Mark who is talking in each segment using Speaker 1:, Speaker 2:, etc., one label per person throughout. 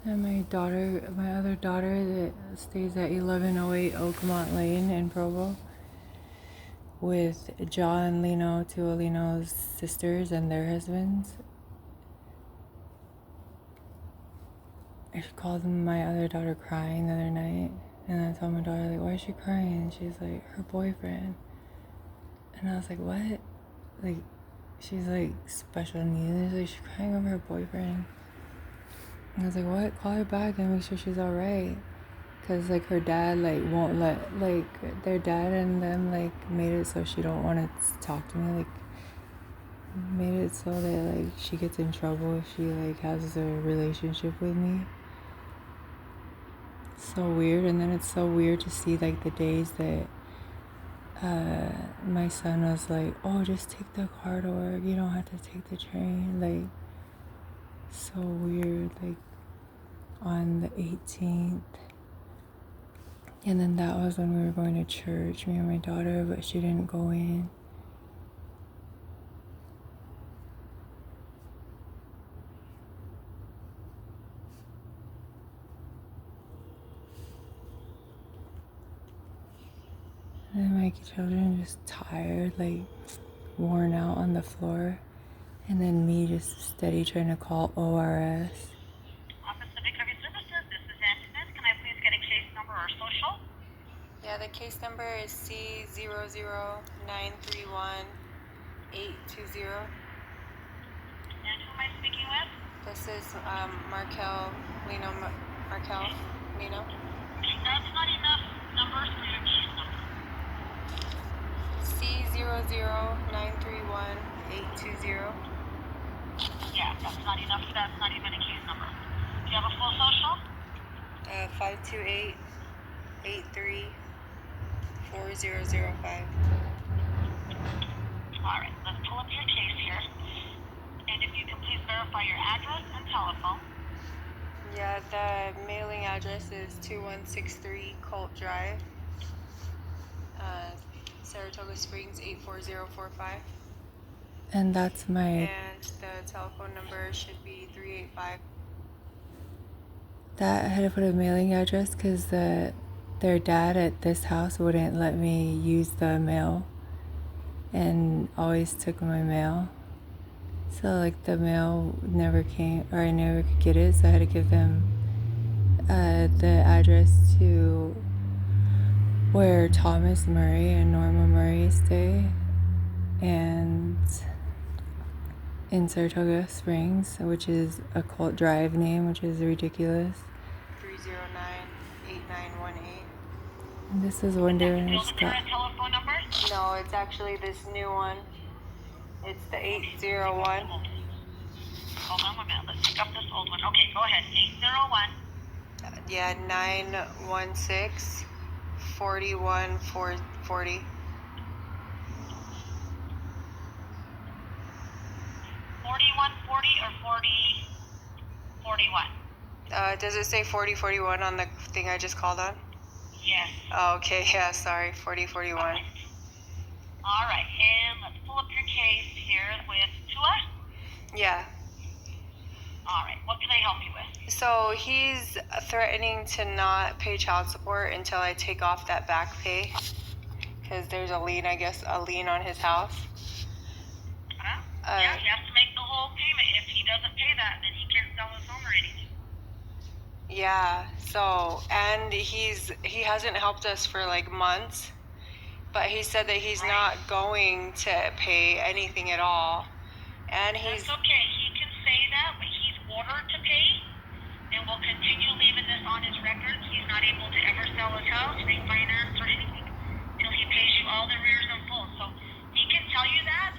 Speaker 1: And my other daughter that stays at 1108 Oakmont Lane in Provo with John Lino, Tua Lino's sisters and their husbands. I called my other daughter crying the other night, and I told my daughter, like, why is she crying? And she's like, her boyfriend. And I was like, what? Like, she's like special needs. Like, she's crying over her boyfriend. And I was like, what? Call her back and make sure she's alright. Because, like, her dad, like, won't let, like, their dad and them, like, made it so she don't want to talk to me. Like, made it so that, like, she gets in trouble if she, like, has a relationship with me. So weird. And then it's so weird to see, like, the days that my son was like, oh, just take the car to work, you don't have to take the train. Like, so weird. Like, on the 18th, and then that was when we were going to church, me and my daughter, but she didn't go in. And then my children just tired, like worn out on the floor. And then me just steady trying to call ORS.
Speaker 2: Office of Recovery Services, this is Antoinette. Can I please get a case number or social?
Speaker 1: Yeah, the case number is C00931-820.
Speaker 2: And who am I speaking with?
Speaker 1: This is Markel Lino. Markel Lino.
Speaker 2: That's not enough numbers for your case number.
Speaker 1: C00931-820.
Speaker 2: Yeah, that's not enough. That's not even a case number. Do you have a full social?
Speaker 1: 528-83-4005.
Speaker 2: All right, let's pull up your case here. And if you can please verify your address and telephone.
Speaker 1: Yeah, the mailing address is 2163 Colt Drive, Saratoga Springs 84045. And that's my... And the telephone number should be 385. That I had to put a mailing address because their dad at this house wouldn't let me use the mail and always took my mail. So, like, the mail never came, or I never could get it, so I had to give them the address to where Thomas Murray and Norma Murray stay, and in Saratoga Springs, which is a Colt Drive name, which is ridiculous. 309-8918. This is wondering.
Speaker 2: Is that still the current telephone number?
Speaker 1: No, it's actually this new one. It's the 801.
Speaker 2: Hold on 1 minute. Let's pick up this old one. Okay, go ahead. 801.
Speaker 1: Yeah, 916 41440.
Speaker 2: 4140 or 4041?
Speaker 1: Does it say 4041 on the thing I just called on?
Speaker 2: Yes.
Speaker 1: Oh, okay, yeah, sorry, 4041.
Speaker 2: Okay. All right, and let's pull up your case here with Tua.
Speaker 1: Yeah.
Speaker 2: All right, what can I help you with?
Speaker 1: So he's threatening to not pay child support until I take off that back pay, because there's a lien on his house.
Speaker 2: Yeah, he has to make the whole payment. If he doesn't pay that, then he can't sell his home or anything.
Speaker 1: Yeah, so, and he hasn't helped us for like months, but he said that he's not going to pay anything at all. And
Speaker 2: That's okay. He can say that, but he's ordered to pay, and we'll continue leaving this on his records. He's not able to ever sell his house, refinance, or anything until he pays you all the arrears in full. So he can tell you that,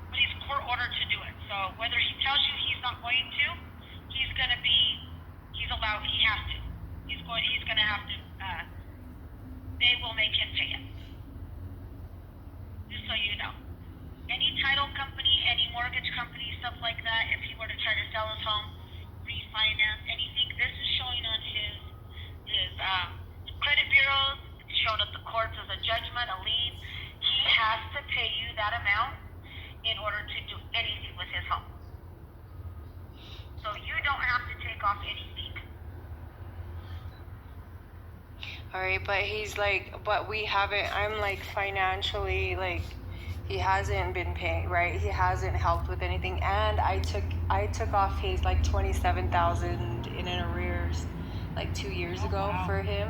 Speaker 2: but he's court ordered to do it. So whether he tells you he's not going to, he's allowed. He has to. He's going to have to. They will make him pay it. Just so you know. Any title company, any mortgage company, stuff like that, if he were to try to sell his home, refinance, anything, this is showing on his credit bureaus, it's shown at the courts as a judgment, a lien. He has to pay you that amount in order to do anything with his home. So you don't have to take off anything.
Speaker 1: All right, but he's like, but we haven't, I'm like financially, like, he hasn't been paying, right? He hasn't helped with anything. And I took off his like 27,000 in an arrears like 2 years ago for him.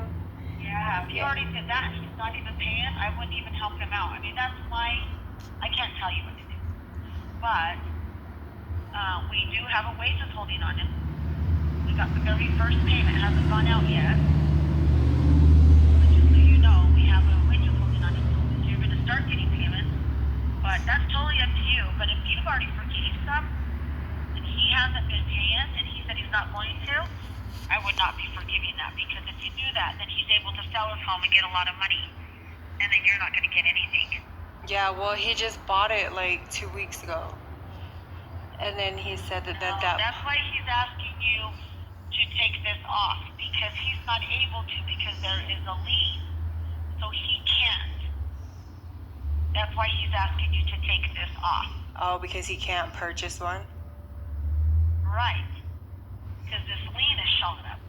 Speaker 2: Yeah, if he already did that and he's not even paying, I wouldn't even help him out. I mean, that's my, I can't tell you what to do. But we do have a wages holding on him. We got the very first payment, hasn't gone out yet. But just so you know, we have a wages holding on him. So you're going to start getting payments. But that's totally up to you. But if you've already forgave some and he hasn't been paying and he said he's not going to, I would not be forgiving that, because if you do that, then he's able to sell his home and get a lot of money, and then you're not going to get anything.
Speaker 1: Yeah, well, he just bought it like 2 weeks ago. And then he said that
Speaker 2: That's why he's asking you to take this off, because he's not able to, because there is a lien. So he can't. That's why he's asking you to take this off.
Speaker 1: Oh, because he can't purchase one?
Speaker 2: Right. Because this lien is showing up.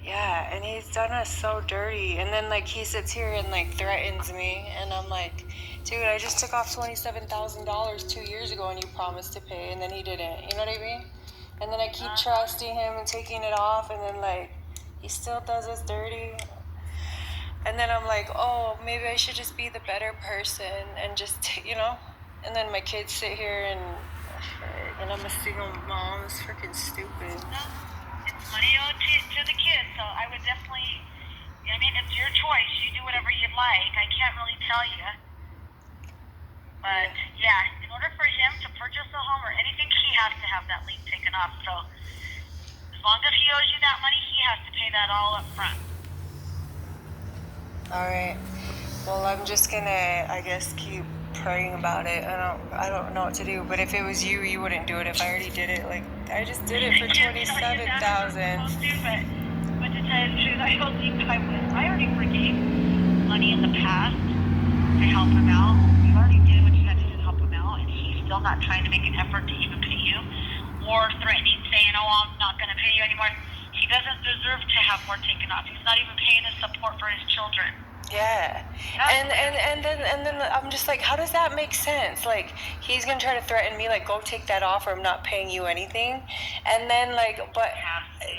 Speaker 1: Yeah, and he's done us so dirty. And then like he sits here and like threatens me, and I'm like, dude, I just took off $27,000 2 years ago and you promised to pay, and then he didn't. You know what I mean? And then I keep trusting him and taking it off, and then like he still does us dirty. And then I'm like, oh, maybe I should just be the better person and just, you know? And then my kids sit here and I'm a single mom. It's freaking stupid.
Speaker 2: It's money owed to the kids, so I would definitely, I mean, it's your choice. You do whatever you'd like. I can't really tell you. But, yeah, in order for him to purchase a home or anything, he has to have that lien taken off. So as long as he owes you that money, he has to pay that all up front.
Speaker 1: All right. Well, I'm just gonna, I guess, keep praying about it. I don't know what to do. But if it was you, you wouldn't do it. If I already did it, like I just did it for 27,000.
Speaker 2: But to tell you the truth, I don't think I would. I already forgave money in the past to help him out. You already did what you had to do to help him out, and he's still not trying to make an effort to even pay you, or threatening, saying, "Oh, I'm not going to pay you anymore." He doesn't deserve to have more taken off. He's not even paying his support for his children.
Speaker 1: Yeah. And then I'm just like, how does that make sense? Like, he's gonna try to threaten me, like, go take that off or I'm not paying you anything. And then like, but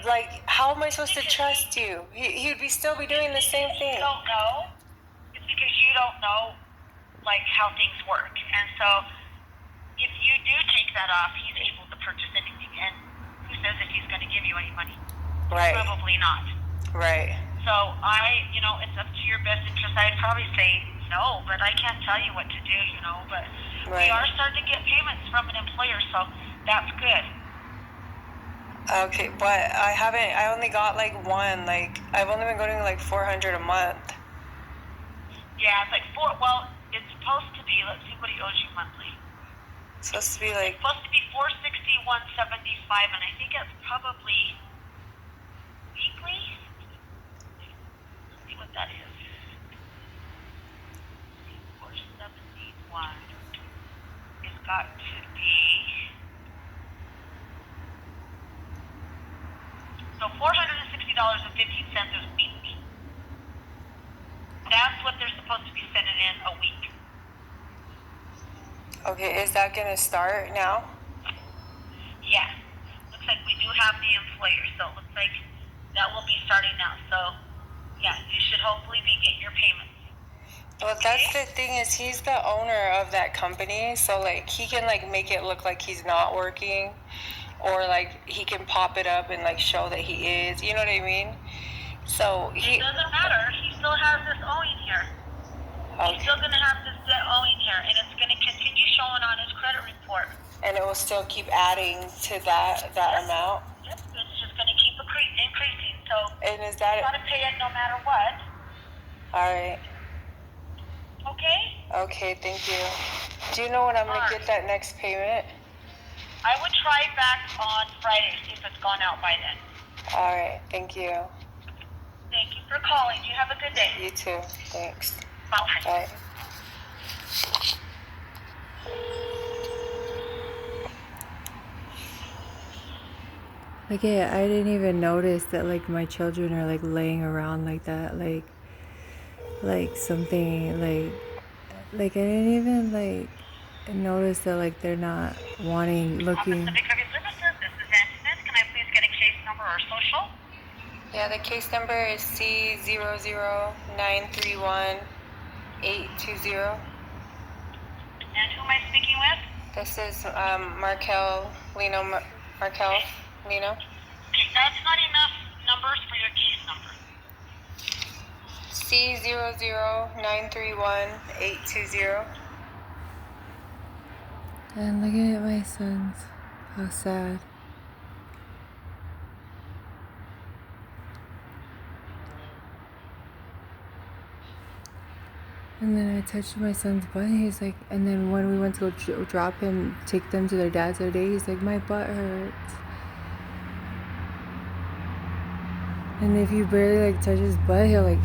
Speaker 1: like, how am I supposed to trust you? He'd still be doing the same thing.
Speaker 2: You don't know. It's because you don't know like how things work. And so if you do take that off, he's able to purchase anything. And who says if he's going to give you any money?
Speaker 1: Right.
Speaker 2: Probably not.
Speaker 1: Right.
Speaker 2: So it's up to your best interest. I'd probably say no, but I can't tell you what to do, but we are starting to get payments from an employer, so that's good.
Speaker 1: Okay, but I only got like one, like I've only been going like $400 a month.
Speaker 2: Yeah, it's like it's supposed to be, let's see what he owes you monthly.
Speaker 1: It's supposed to be like,
Speaker 2: it's supposed to be $461.75, and I think it's probably weekly. Let's see what that is. 471. It's got to be, so $460.15 is weekly. That's what they're supposed to be sending in a week.
Speaker 1: Okay, is that gonna start now?
Speaker 2: Yeah. Looks like we do have the employer, so it looks like that will be starting now. So, yeah, you should hopefully be getting your payments.
Speaker 1: Well, that's the thing, is he's the owner of that company, so like he can like make it look like he's not working, or like he can pop it up and like show that he is, you know what I mean? So
Speaker 2: it doesn't matter. He still has this owing here. Okay. He's still going to have this debt owing here, and it's going to continue showing on his credit report.
Speaker 1: And it will still keep adding to that amount?
Speaker 2: Yep, it's just going to keep increasing. So
Speaker 1: and is that
Speaker 2: you got to pay it no matter what.
Speaker 1: All right.
Speaker 2: Okay?
Speaker 1: Okay, thank you. Do you know when I'm going to get that next payment?
Speaker 2: I would try back on Friday, see if it's gone out by then.
Speaker 1: All right, thank you.
Speaker 2: Thank you for calling. You have a good day.
Speaker 1: You too. Thanks.
Speaker 2: Bye.
Speaker 1: Bye. Like, yeah, I didn't even notice that, like, my children are, like, laying around like that, like something, like, I didn't even, like, notice that, like, they're not wanting, looking.
Speaker 2: Pacific Heavy Services, this is Ann Smith. Can I please get a case number or social?
Speaker 1: Yeah, the case number is C00931-820.
Speaker 2: And who am I speaking with?
Speaker 1: This is Markel Lino. Markel Lino.
Speaker 2: Okay, that's not enough numbers for your case number.
Speaker 1: C00931-820. And look at my sons. How sad. And then I touched my son's butt. He's like, and then when we went to go drop him, take them to their dad's the other day, he's like, my butt hurts. And if you barely like touch his butt, he'll like,